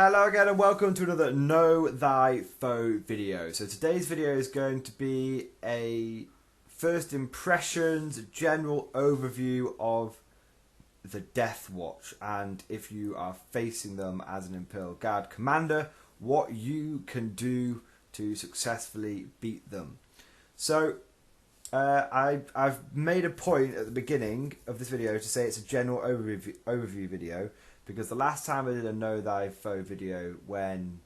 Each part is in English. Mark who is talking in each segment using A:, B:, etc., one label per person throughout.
A: Hello again and welcome to another Know Thy Foe video. So today's video is going to be a first impressions, general overview of the Deathwatch, and if you are facing them as an Imperial Guard commander, what you can do to successfully beat them. So I've made a point at the beginning of this video to say it's a general overview video, because the last time I did a Know Thy Foe video when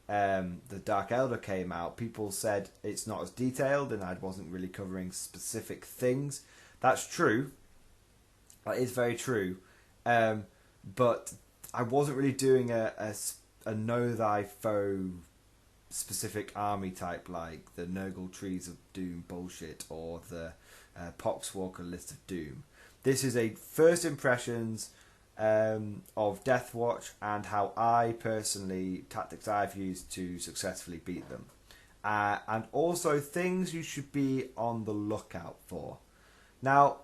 A: the Dark Elder came out, people said it's not as detailed and I wasn't really covering specific things. That's true. That is very true. But I wasn't really doing a Know Thy Foe specific army type like the Nurgle Trees of Doom bullshit or the Poxwalker List of Doom. This is a first impressions of Deathwatch and how I personally, tactics I've used to successfully beat them. And also things you should be on the lookout for. Now,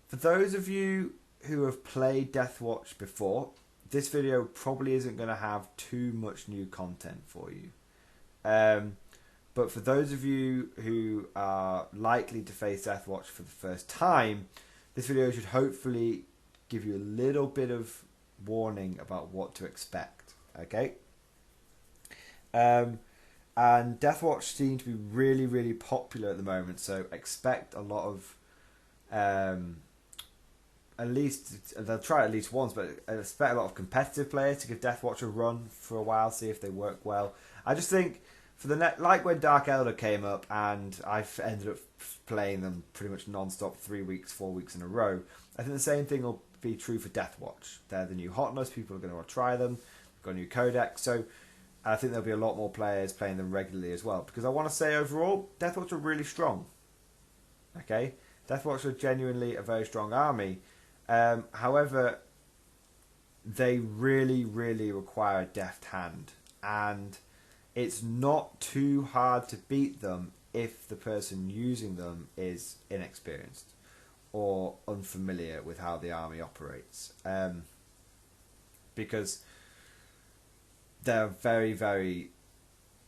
A: for those of you who have played Deathwatch before, this video probably isn't going to have too much new content for you. But for those of you who are likely to face Deathwatch for the first time, this video should hopefully give you a little bit of warning about what to expect. Okay? And Deathwatch seems to be really popular at the moment, so expect a lot of at least they'll try it at least once, but I expect a lot of competitive players to give Deathwatch a run for a while, see if they work well. I just think for the like when Dark Elder came up and I ended up playing them pretty much non-stop 3 weeks, 4 weeks in a row, I think the same thing will be true for Deathwatch. They're the new hotness, people are going to want to try them, they've got a new codex, so I think there'll be a lot more players playing them regularly as well, because I want to say overall, Deathwatch are really strong. Okay? Deathwatch are genuinely a very strong army. However, they really require a deft hand, and it's not too hard to beat them if the person using them is inexperienced or unfamiliar with how the army operates, because they're a very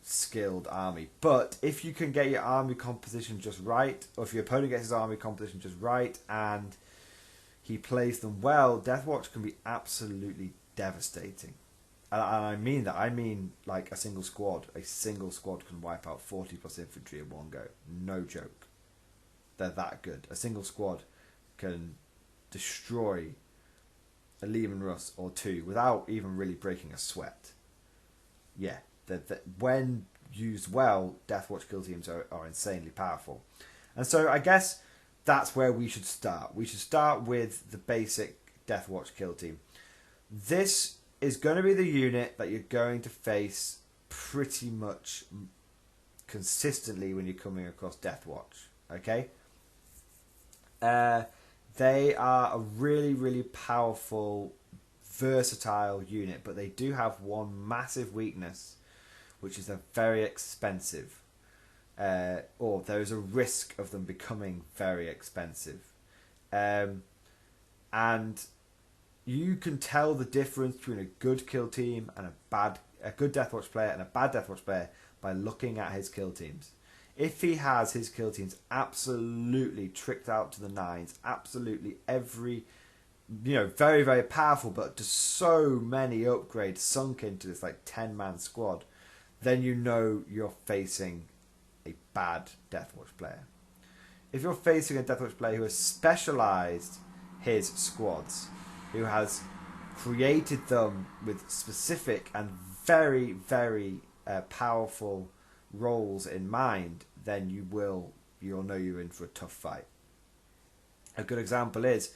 A: skilled army. But if you can get your army composition just right, or if your opponent gets his army composition just right and he plays them well, Deathwatch can be absolutely devastating. And I mean that. I mean like a single squad. A single squad can wipe out 40 plus infantry in one go. No joke. They're that good. A single squad can destroy a Leman Russ or two without even really breaking a sweat. Yeah. When used well, Deathwatch kill teams are insanely powerful. And so I guess that's where we should start. We should start with the basic Deathwatch kill team. This is going to be the unit that you're going to face pretty much consistently when you're coming across Deathwatch. Okay? They are a really powerful, versatile unit, but they do have one massive weakness, which is they're very expensive. Or there is a risk of them becoming very expensive. And you can tell the difference between a good kill team and a good Deathwatch player and a bad Deathwatch player by looking at his kill teams. If he has his kill teams absolutely tricked out to the nines, absolutely every, very powerful, but just so many upgrades sunk into this like 10-man squad, then you know you're facing a bad Deathwatch player. If you're facing a Deathwatch player who has specialised his squads, who has created them with specific and very powerful roles in mind, then you'll know you're in for a tough fight. A good example is,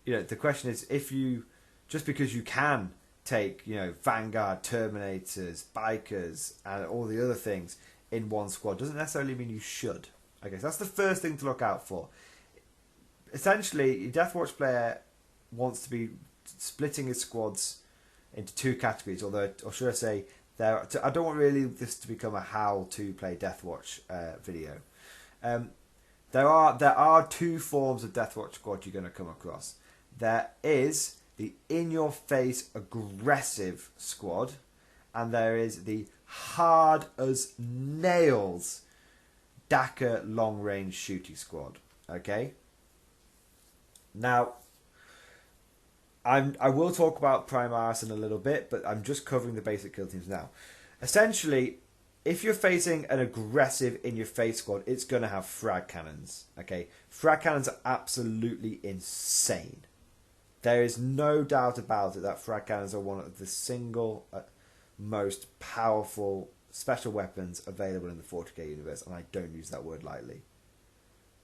A: the question is, if you, just because you can take, Vanguard, Terminators, Bikers, and all the other things in one squad, doesn't necessarily mean you should. Okay, so that's the first thing to look out for. Essentially, your Deathwatch player wants to be splitting his squads into two categories, or should I say, I don't want really this to become a how to play Deathwatch video. There are two forms of Deathwatch squad you're going to come across. There is the in-your-face aggressive squad, and there is the hard as nails Daka long range shooting squad. Okay. Now, I will talk about Primaris in a little bit, but I'm just covering the basic kill teams now. Essentially, if you're facing an aggressive in-your-face squad, it's going to have frag cannons. Okay, frag cannons are absolutely insane. There is no doubt about it that frag cannons are one of the single most powerful special weapons available in the 40k universe, and I don't use that word lightly.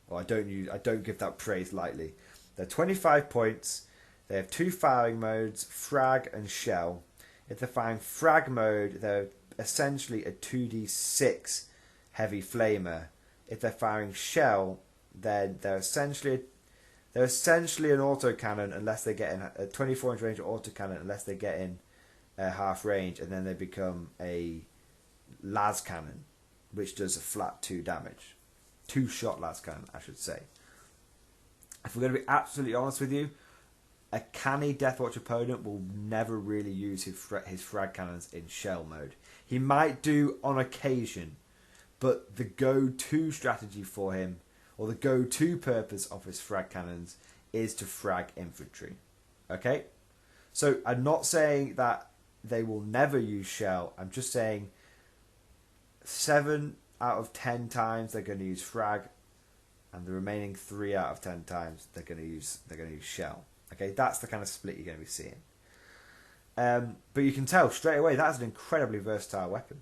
A: Or I don't give that praise lightly. They're 25 points. They have 2 firing modes, frag and shell. If they're firing frag mode, they're essentially a 2d6 heavy flamer. If they're firing shell, then they're essentially an autocannon unless they get in a 24-inch range autocannon unless they get in half range, and then they become a las cannon, which does a flat 2 damage. 2-shot las cannon, I should say. If we're going to be absolutely honest with you, a canny Deathwatch opponent will never really use his frag cannons in shell mode. He might do on occasion, but the go-to strategy for him, or the go-to purpose of his frag cannons, is to frag infantry. Okay? So I'm not saying that they will never use shell. I'm just saying 7 out of 10 times they're going to use frag, and the remaining 3 out of 10 times they're going to use shell. Okay, that's the kind of split you're going to be seeing. But you can tell straight away that's an incredibly versatile weapon.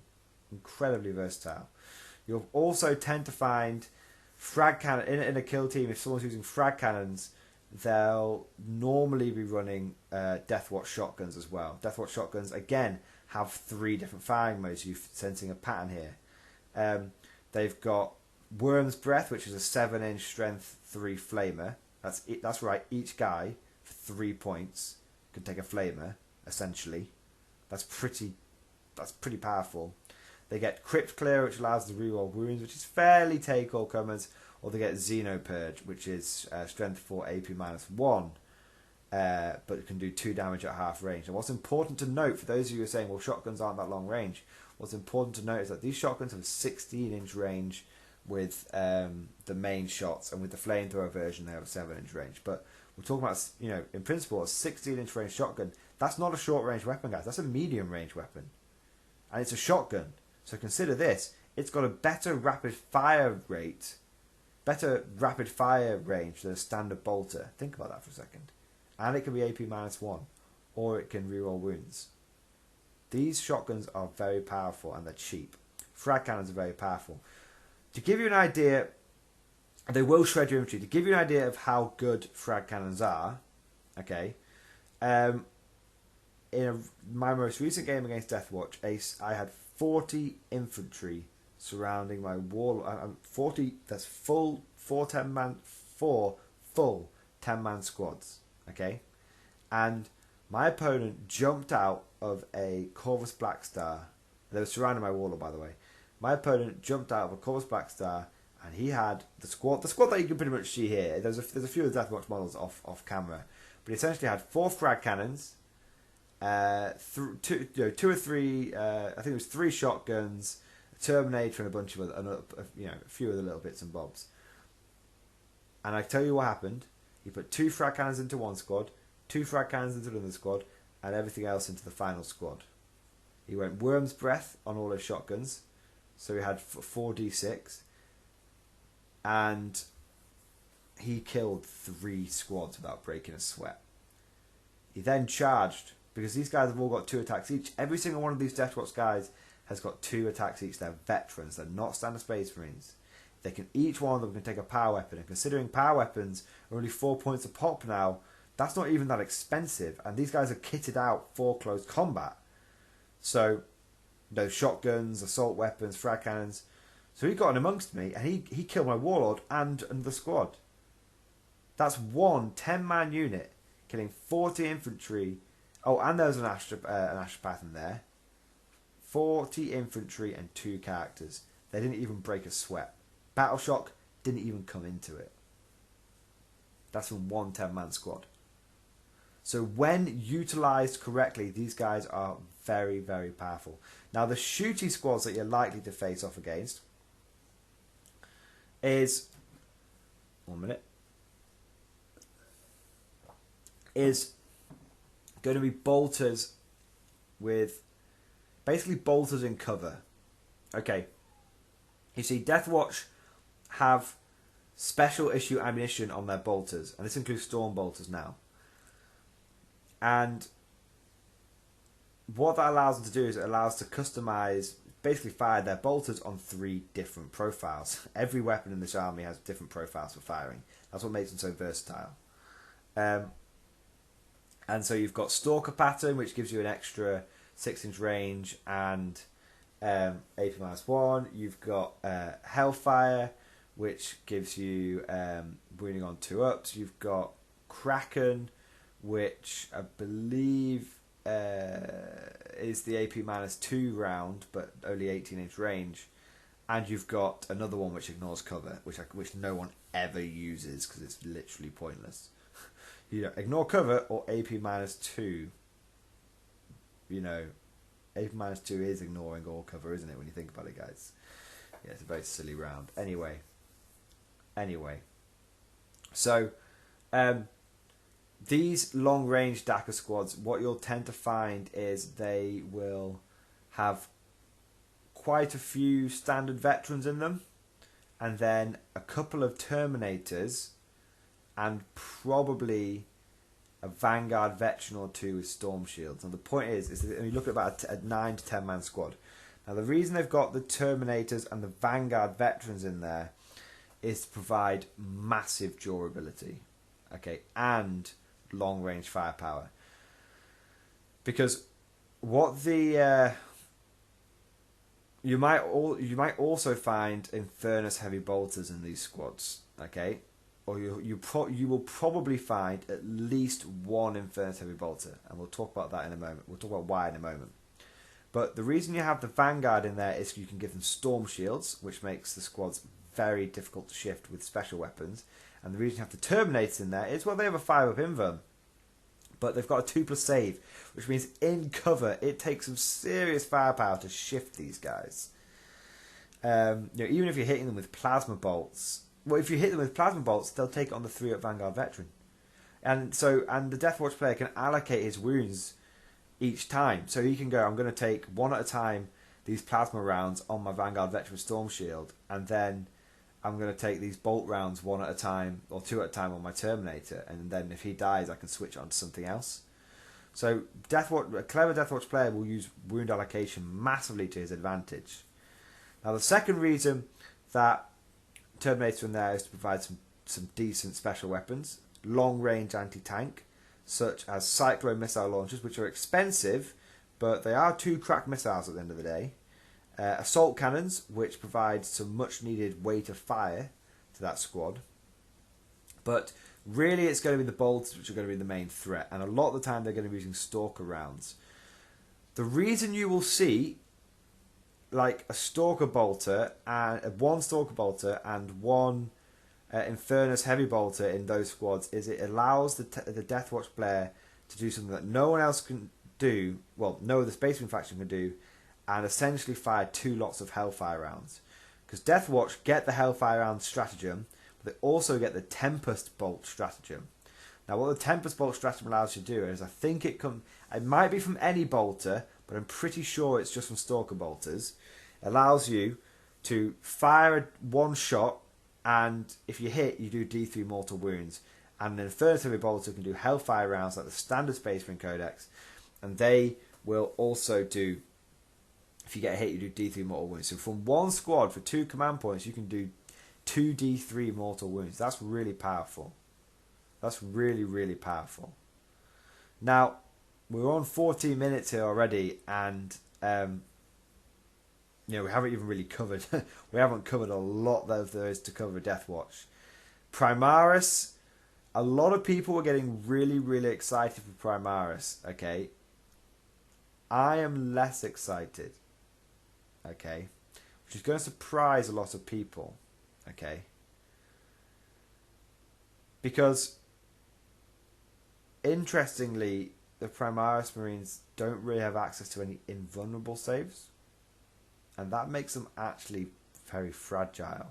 A: Incredibly versatile. You'll also tend to find frag cannon in a kill team. If someone's using frag cannons, they'll normally be running Deathwatch shotguns as well. Deathwatch shotguns again have 3 different firing modes. You're sensing a pattern here. They've got Worm's Breath, which is a 7-inch strength 3 flamer. That's right. Each guy for 3 points can take a flamer. Essentially, that's pretty powerful. They get Crypt Clear, which allows them to reroll wounds, which is fairly take all comers, or they get Xeno Purge, which is strength 4 AP -1, but it can do 2 damage at half range. And what's important to note, for those of you who are saying, well, shotguns aren't that long range, what's important to note is that these shotguns have a 16-inch range with the main shots, and with the flamethrower version they have a 7-inch range. But we're talking about, in principle, a 16-inch range shotgun. That's not a short-range weapon, guys. That's a medium-range weapon. And it's a shotgun. So consider this. It's got a better rapid-fire rate, better rapid-fire range than a standard bolter. Think about that for a second. And it can be AP -1, or it can reroll wounds. These shotguns are very powerful, and they're cheap. Frag cannons are very powerful. To give you an idea, they will shred your infantry. To give you an idea of how good frag cannons are, okay, in my most recent game against Deathwatch, I had 40 infantry surrounding my wall. 40. That's full 4 full 10-man squads. Okay, and my opponent jumped out of a Corvis Blackstar. They were surrounding my warlord, by the way. My opponent jumped out of a Corvis Blackstar, and he had the squad that you can pretty much see here. There's a few of the Deathwatch models off camera, but he essentially had 4 frag cannons, 2 or 3. I think it was 3 shotguns, a Terminator, and a bunch of a few of the little bits and bobs. And I tell you what happened. He put 2 frag cannons into one squad, 2 frag cannons into another squad, and everything else into the final squad. He went Worm's Breath on all his shotguns, so he had 4d6, and he killed 3 squads without breaking a sweat. He then charged, because these guys have all got 2 attacks each. Every single one of these Deathwatch guys has got 2 attacks each. They're veterans. They're not standard Space Marines. Each one of them can take a power weapon. And considering power weapons are only 4 points a pop now, that's not even that expensive. And these guys are kitted out for close combat. So, shotguns, assault weapons, frag cannons. So he got in amongst me, and he killed my warlord and the squad. That's one 10-man unit killing 40 infantry. Oh, and there's an astropath in there. 40 infantry and 2 characters. They didn't even break a sweat. Battle Shock didn't even come into it. That's from one 10-man squad. So when utilised correctly, these guys are very, very powerful. Now the shooty squads that you're likely to face off against is... One minute. Is going to be bolters with... Basically bolters in cover. Okay. You see, Deathwatch have special issue ammunition on their bolters. And this includes storm bolters now. And what that allows them to do is it allows to customize, basically fire their bolters on 3 different profiles. Every weapon in this army has different profiles for firing. That's what makes them so versatile. And so you've got Stalker pattern, which gives you an extra 6-inch range and AP-1. You've got Hellfire, which gives you wounding on 2-ups. You've got Kraken, which I believe is the AP-2 round, but only 18-inch range. And you've got another one which ignores cover, which no one ever uses because it's literally pointless. You know, ignore cover or AP-2. You know, AP-2 is ignoring all cover, isn't it, when you think about it, guys? Yeah, it's a very silly round. Anyway. So, these long-range Dakka squads, what you'll tend to find is they will have quite a few standard veterans in them, and then a couple of Terminators, and probably a Vanguard veteran or 2 with Storm Shields. And the point is that you look at about a 9 to 10 man squad. Now the reason they've got the Terminators and the Vanguard veterans in there is to provide massive durability, okay, and long range firepower. Because what the you might also find Infernus heavy bolters in these squads, okay, or you will probably find at least one Infernus heavy bolter, and we'll talk about that in a moment. We'll talk about why in a moment. But the reason you have the Vanguard in there is you can give them storm shields, which makes the squads very difficult to shift with special weapons. And the reason you have the Terminators in there is, well, they have a 5-up invuln, but they've got a 2+ save, which means in cover it takes some serious firepower to shift these guys. Even if you're hitting them with plasma bolts, well, if you hit them with plasma bolts, they'll take it on the 3-up Vanguard veteran, and the Deathwatch player can allocate his wounds each time, so he can go, I'm going to take one at a time these plasma rounds on my Vanguard veteran Storm Shield, and then I'm going to take these bolt rounds one at a time or 2 at a time on my Terminator, and then if he dies I can switch on to something else. So a clever Deathwatch player will use wound allocation massively to his advantage. Now the second reason that Terminator in there is to provide some decent special weapons, long range anti-tank, such as Cyclone missile launchers, which are expensive, but they are 2 crack missiles at the end of the day. Assault cannons, which provide some much needed weight of fire to that squad. But really it's going to be the bolts which are going to be the main threat, and a lot of the time they're going to be using Stalker rounds. The reason you will see like a Stalker bolter and one Stalker bolter and one Infernus heavy bolter in those squads is it allows the Deathwatch player to do something that no one else can do, well, no other Space Marine faction can do, and essentially fire 2 lots of Hellfire rounds. Because Deathwatch get the Hellfire round stratagem, but they also get the Tempest Bolt stratagem. Now what the Tempest Bolt stratagem allows you to do is, I think it might be from any bolter, but I'm pretty sure it's just from Stalker bolters. It allows you to fire one shot, and if you hit, you do D3 mortal wounds. And an Infernus heavy bolter can do Hellfire rounds like the standard Space Marine Codex, and they will also do, if you get a hit, you do D3 mortal wounds. So from one squad for 2 command points, you can do 2 D3 mortal wounds. That's really powerful. That's really, really powerful. Now, we're on 14 minutes here already, and we haven't even really covered. We haven't covered a lot that there is to cover Deathwatch. Primaris. A lot of people were getting really, really excited for Primaris. Okay, I am less excited. Okay, which is going to surprise a lot of people. Okay, because interestingly, the Primaris Marines don't really have access to any invulnerable saves. And that makes them actually very fragile.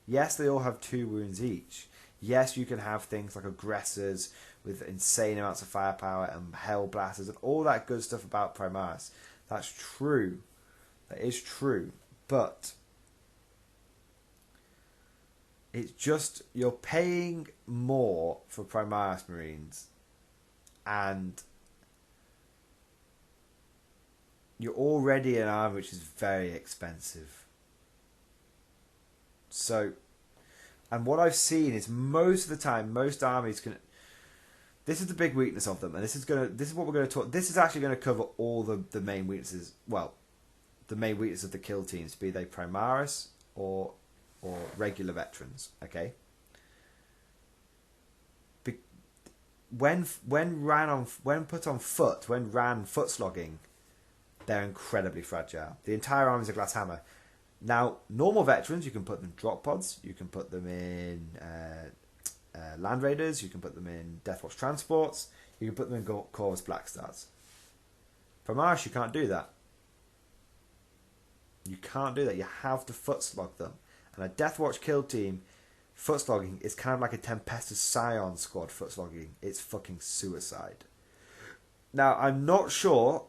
A: Yes, they all have 2 wounds each. Yes, you can have things like aggressors with insane amounts of firepower and hell blasters and all that good stuff about Primaris. That's true. That is true. But it's just you're paying more for Primaris Marines and you're already an army which is very expensive. So, and what I've seen is most of the time, most armies can. This is the big weakness of them, and this is what we're going to talk. This is actually going to cover all the main weaknesses. Well, the main weaknesses of the kill teams, be they Primaris or regular veterans. Okay. When put on foot, when ran foot slogging, they're incredibly fragile. The entire army is a glass hammer. Now, normal veterans, you can put them in drop pods, you can put them in Land Raiders, you can put them in Deathwatch transports, you can put them in Corvis Blackstars. Primaris, you can't do that. You can't do that. You have to foot slog them. And a Deathwatch kill team, foot slogging is kind of like a Tempestus Scion squad foot slogging. It's fucking suicide. Now, I'm not sure,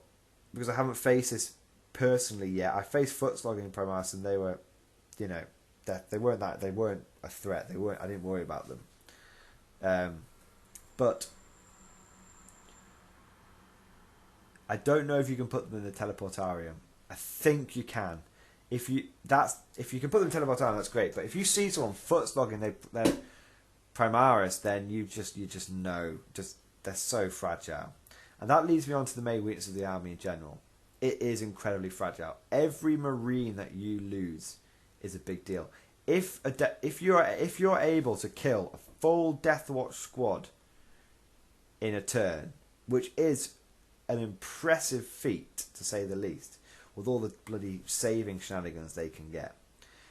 A: because I haven't faced this personally yet. I faced foot slogging in Primaris and they were, they weren't a threat. I didn't worry about them. But I don't know if you can put them in the teleportarium. I think you can. If you can put them in teleportarium, that's great. But if you see someone foot slogging they're Primaris, then you just know they're so fragile. And that leads me on to the main weakness of the army in general. It is incredibly fragile. Every Marine that you lose is a big deal. If you're able to kill a full Deathwatch squad in a turn, which is an impressive feat to say the least, with all the bloody saving shenanigans they can get.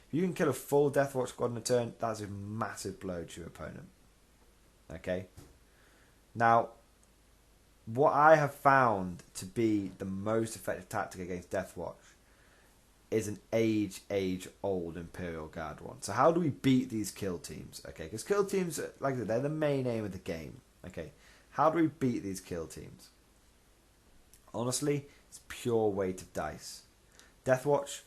A: If you can kill a full Deathwatch squad in a turn, that's a massive blow to your opponent. Okay? Now, what I have found to be the most effective tactic against Deathwatch is an age-old Imperial Guard one. So how do we beat these kill teams? Okay, because kill teams, like I said, they're the main aim of the game. Okay, how do we beat these kill teams? Honestly, it's pure weight of dice. Deathwatch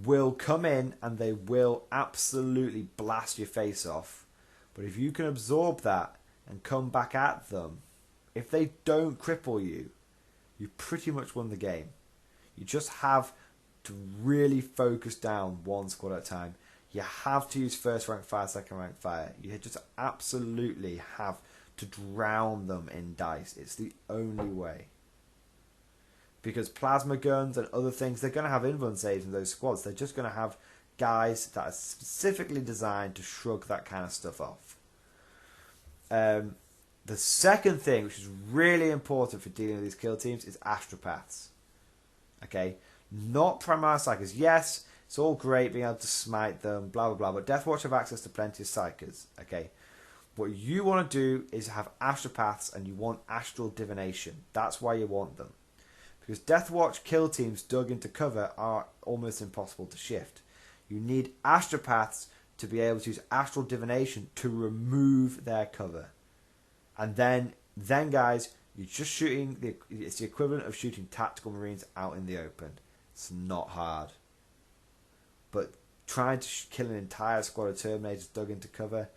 A: will come in and they will absolutely blast your face off. But if you can absorb that and come back at them, if they don't cripple you, you pretty much won the game. You just have to really focus down one squad at a time. You have to use first rank fire, second rank fire. You just absolutely have to drown them in dice. It's the only way. Because plasma guns and other things, they're going to have invuln saves in those squads. They're just going to have guys that are specifically designed to shrug that kind of stuff off. The second thing, which is really important for dealing with these kill teams, is astropaths. Okay? Not Primaris Psychers. Yes, it's all great being able to smite them, blah, blah, blah, but Deathwatch have access to plenty of Psychers. Okay? What you want to do is have astropaths and you want astral divination. That's why you want them. Because Deathwatch kill teams dug into cover are almost impossible to shift. You need astropaths to be able to use astral divination to remove their cover. And then guys, you're just shooting, it's the equivalent of shooting tactical Marines out in the open. It's not hard. But trying to kill an entire squad of Terminators dug into cover,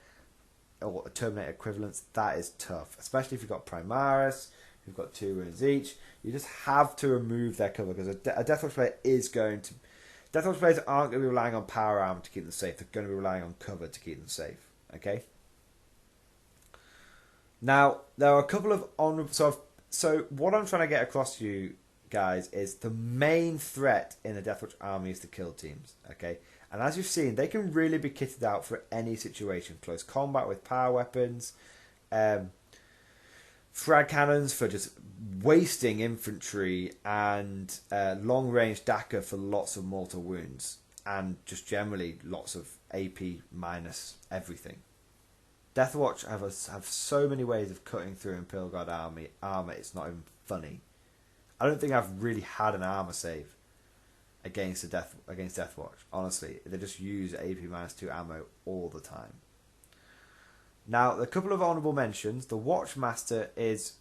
A: or Terminator equivalents, that is tough. Especially if you've got Primaris, who've got 2 wounds each. You just have to remove their cover, because a Deathwatch player is going to... Deathwatch players aren't going to be relying on power armor to keep them safe. They're going to be relying on cover to keep them safe. Okay? Now, there are a couple of honourable... So what I'm trying to get across to you guys is the main threat in a Deathwatch army is the kill teams. Okay? And as you've seen, they can really be kitted out for any situation. Close combat with power weapons. Frag cannons for just wasting infantry. And long-range Daka for lots of mortal wounds. And just generally lots of AP minus everything. Deathwatch have so many ways of cutting through Imperial Guard armor. It's not even funny. I don't think I've really had an armor save against Deathwatch. Honestly, they just use AP -2 ammo all the time. Now, a couple of honourable mentions. The Watchmaster is...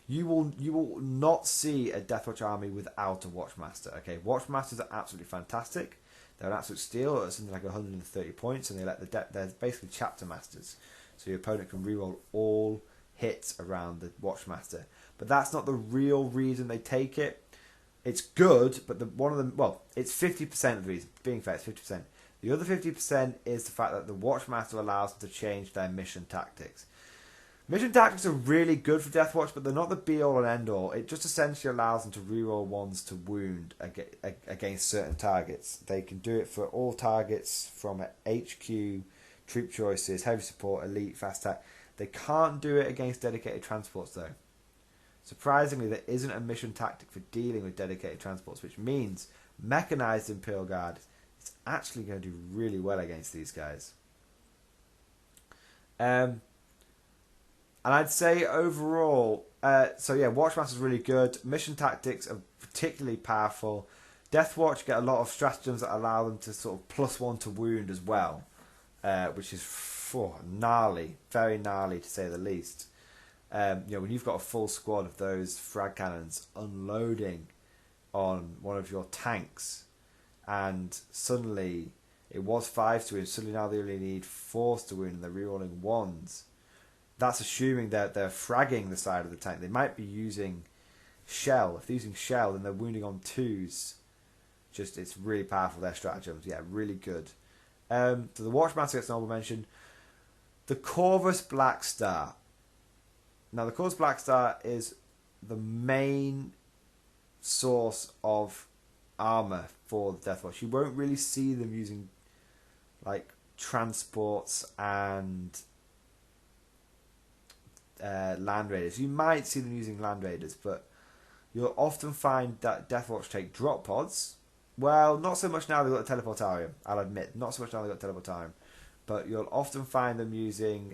A: You will not see a Deathwatch army without a Watchmaster. Okay, Watchmasters are absolutely fantastic. They're an absolute steal at something like 130 points, and they're basically chapter masters. So your opponent can reroll all hits around the Watchmaster. But that's not the real reason they take it. It's good, but it's 50% of the reason. Being fair, it's 50%. The other 50% is the fact that the Watchmaster allows them to change their mission tactics. Mission tactics are really good for Deathwatch, but they're not the be-all and end-all. It just essentially allows them to reroll ones to wound against certain targets. They can do it for all targets from HQ, troop choices, heavy support, elite, fast attack. They can't do it against dedicated transports, though. Surprisingly, there isn't a mission tactic for dealing with dedicated transports, which means mechanized Imperial Guard is actually going to do really well against these guys. And I'd say overall, Watchmaster's really good. Mission tactics are particularly powerful. Deathwatch get a lot of stratagems that allow them to sort of +1 to wound as well, which is gnarly, very gnarly to say the least. When you've got a full squad of those frag cannons unloading on one of your tanks, and suddenly it was 5 to wound, suddenly now they only need 4 to wound, and they're rerolling 1s. That's assuming that they're fragging the side of the tank. They might be using shell. If they're using shell, then they're wounding on 2s. It's really powerful, their stratagems. Yeah, really good. So the Watchmaster gets an honorable mention. The Corvis Blackstar. Now, the Corvis Blackstar is the main source of armor for the Deathwatch. You won't really see them using like transports and Land Raiders. You might see them using Land Raiders, but you'll often find that Deathwatch take drop pods. Well, not so much now they've got a teleportarium, I'll admit. Not so much now they've got teleportarium. But you'll often find them using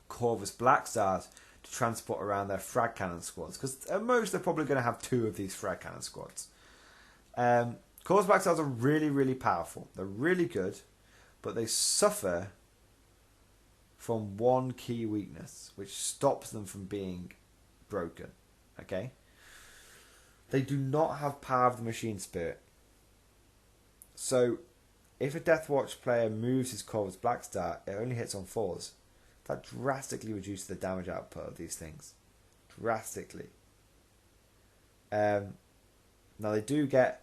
A: Corvis Blackstars to transport around their frag cannon squads. Because at most they're probably going to have 2 of these frag cannon squads. Corvis Blackstars are really, really powerful. They're really good, but they suffer from one key weakness, which stops them from being broken. Okay? They do not have power of the machine spirit. So, if a Deathwatch player moves his Corvis Blackstar, it only hits on 4s. That drastically reduces the damage output of these things. Drastically. Now, they do get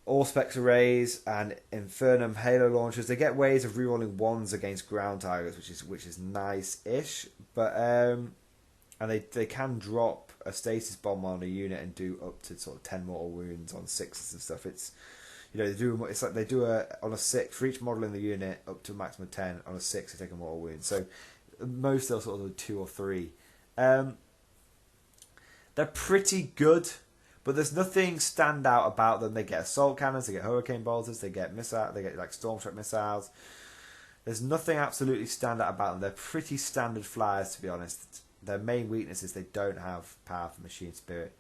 A: Allspex arrays and Infernum Halo launchers. They get ways of rerolling 1s against ground targets, which is nice-ish. But and they can drop a stasis bomb on a unit and do up to sort of 10 mortal wounds on 6s and stuff. It's they do. It's like they do on a 6 for each model in the unit up to a maximum of 10. On a 6, they take a mortal wound. So most they'll sort of do 2 or 3. They're pretty good. But there's nothing stand out about them. They get assault cannons, they get hurricane bolters, they get like stormtrap missiles. There's nothing absolutely stand out about them. They're pretty standard flyers, to be honest. Their main weakness is they don't have powerful machine spirit.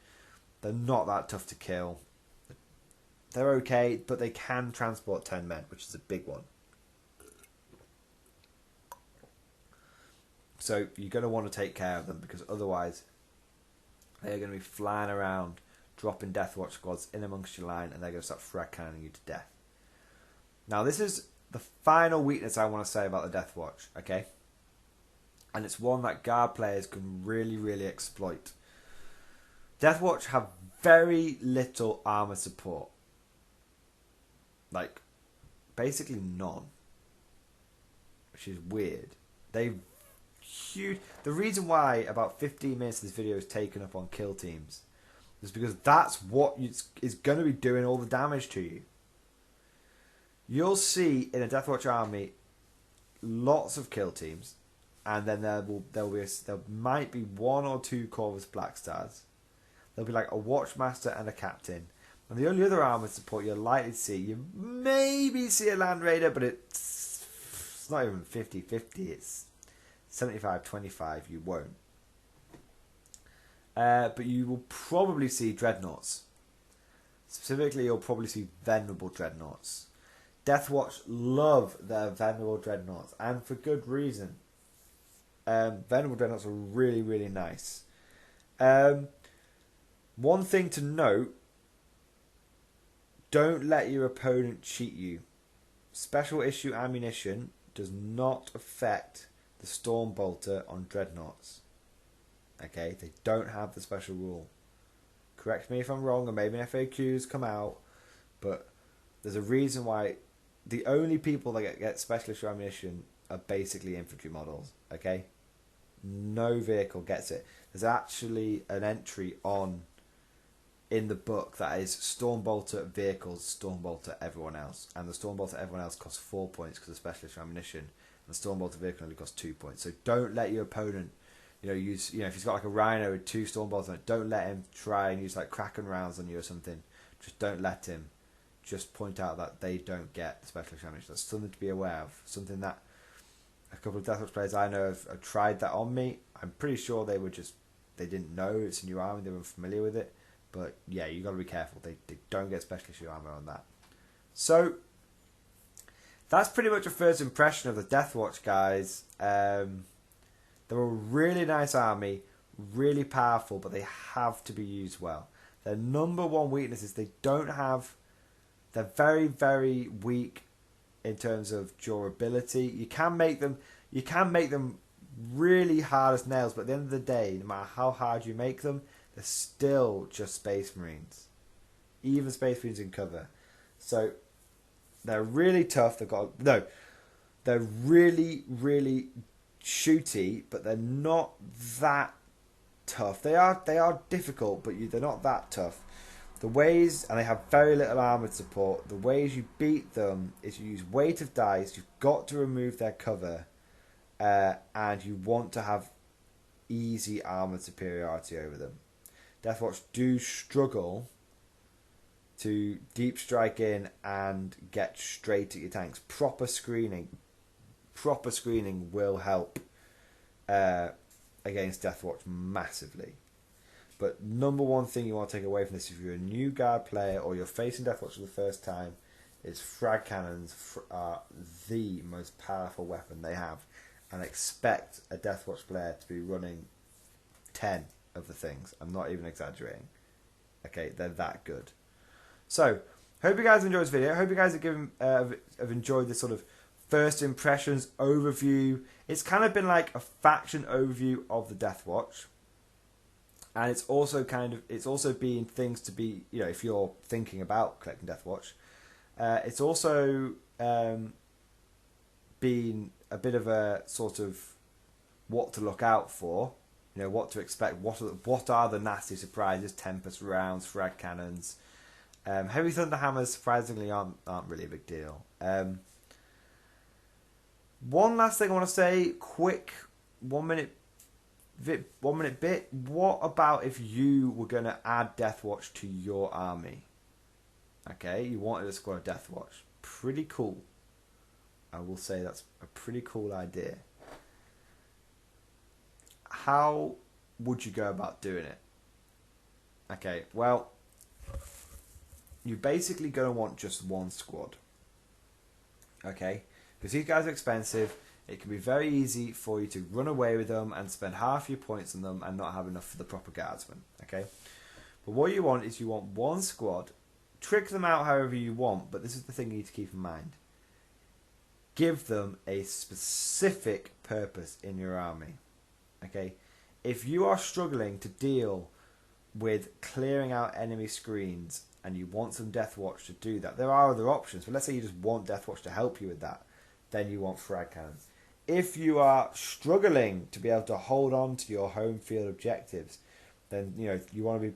A: They're not that tough to kill. They're okay, but they can transport 10 men, which is a big one. So you're going to want to take care of them, because otherwise they're going to be flying around, dropping Deathwatch squads in amongst your line, and they're going to start frag cannoning you to death. Now, this is the final weakness I want to say about the Deathwatch, okay? And it's one that guard players can really, really exploit. Deathwatch have very little armor support. Like, basically none. Which is weird. They've huge... The reason why about 15 minutes of this video is taken up on kill teams is because that's what is going to be doing all the damage to you. You'll see in a Deathwatch army lots of kill teams, and then there might be 1 or 2 Corvis Blackstars. There'll be like a Watchmaster and a Captain. And the only other armor support you're likely to see, you maybe see a Land Raider, but it's It's not even 50-50, it's 75-25, you won't. But you will probably see dreadnoughts. Specifically, you'll probably see venerable dreadnoughts. Deathwatch love their venerable dreadnoughts, and for good reason. Venerable dreadnoughts are really, really nice. One thing to note, don't let your opponent cheat you. Special issue ammunition does not affect the Storm Bolter on dreadnoughts. Okay, they don't have the special rule. Correct me if I'm wrong, or maybe FAQs come out, but there's a reason why the only people that get special issue ammunition are basically infantry models. Okay, no vehicle gets it. There's actually an entry in the book that is Storm Bolter vehicles, Storm Bolter everyone else, and the Storm Bolter everyone else costs 4 points because of special issue ammunition, and the Storm Bolter vehicle only costs 2 points. So don't let your opponent, use, if he's got like a Rhino with 2 Storm Bolters on it, don't let him try and use like Kraken rounds on you or something. Just don't let him. Just point out that they don't get the special issue ammunition. That's something to be aware of. Something that a couple of Deathwatch players I know have tried that on me. I'm pretty sure they didn't know it's a new army, they weren't familiar with it. But yeah, you got to be careful. They don't get special issue armor on that. So that's pretty much a first impression of the Deathwatch guys. They're a really nice army, really powerful, but they have to be used well. Their number one weakness is they're very, very weak in terms of durability. You can make them really hard as nails, but at the end of the day, no matter how hard you make them, they're still just Space Marines. Even Space Marines in cover. So they're really tough. They're really, really shooty, but they're not that tough. They are difficult, but they're not that tough. And they have very little armoured support. The ways you beat them is you use weight of dice. You've got to remove their cover, and you want to have easy armoured superiority over them. Deathwatch do struggle to deep strike in and get straight at your tanks. Proper screening will help against Deathwatch massively. But number one thing you want to take away from this, if you're a new guard player or you're facing Deathwatch for the first time, is frag cannons are the most powerful weapon they have, and expect a Deathwatch player to be running 10 of the things. I'm not even exaggerating. Okay, they're that good. So, hope you guys enjoyed this video. Hope you guys have enjoyed this sort of first impressions overview. It's kind of been like a faction overview of the Deathwatch, and it's also been things to be, if you're thinking about collecting Deathwatch. It's also been a bit of a sort of what to look out for. What to expect. What are the nasty surprises? Tempest rounds, frag cannons, heavy thunder hammers. Surprisingly, aren't really a big deal. One last thing I want to say, quick 1 minute bit. What about if you were going to add Deathwatch to your army? Okay, you wanted a squad of Deathwatch. Pretty cool. I will say that's a pretty cool idea. How would you go about doing it? Okay, well, you're basically going to want just one squad. Okay, because these guys are expensive. It can be very easy for you to run away with them and spend half your points on them and not have enough for the proper guardsmen. Okay, but what you want is one squad. Trick them out however you want, but this is the thing you need to keep in mind. Give them a specific purpose in your army. Okay, if you are struggling to deal with clearing out enemy screens and you want some Deathwatch to do that, there are other options. But let's say you just want Deathwatch to help you with that, then you want frag cannons. If you are struggling to be able to hold on to your home field objectives, then you want to be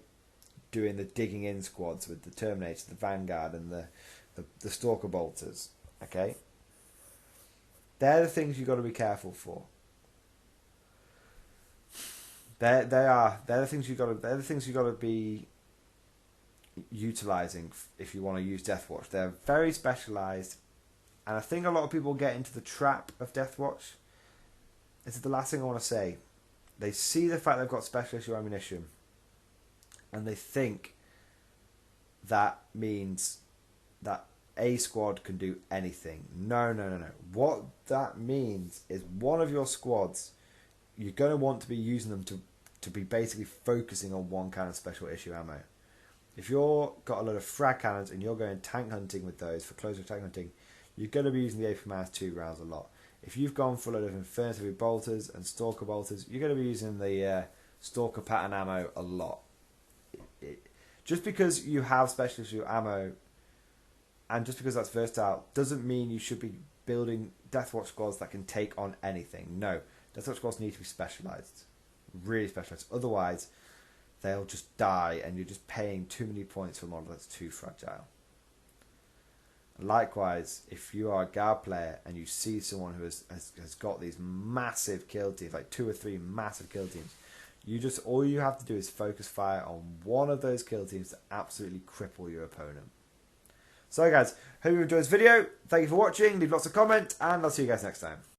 A: doing the digging in squads with the Terminator, the Vanguard, and the Stalker Bolters. Okay, they're the things you've got to be careful for. They're the things you've got to be utilising if you want to use Deathwatch. They're very specialised, And I think a lot of people get into the trap of Deathwatch. This is the last thing I want to say. They see the fact they've got special issue ammunition, and they think that means that a squad can do anything. No. What that means is one of your squads, you're going to want to be using them to be basically focusing on one kind of special issue ammo. If you've got a lot of frag cannons and you're going tank hunting with those for close range tank hunting, you're going to be using the AP-2 rounds a lot. If you've gone for a lot of Infernity bolters and Stalker bolters, you're going to be using the Stalker pattern ammo a lot. Just because you have special issue ammo, and just because that's versatile, doesn't mean you should be building Deathwatch squads that can take on anything. No, Deathwatch squads need to be specialised. Really specialised. Otherwise, they'll just die and you're just paying too many points for a model that's too fragile. Likewise, if you are a guard player and you see someone who has got these massive kill teams, like 2 or 3 massive kill teams, all you have to do is focus fire on one of those kill teams to absolutely cripple your opponent. So guys, hope you enjoyed this video. Thank you for watching. Leave lots of comments and I'll see you guys next time.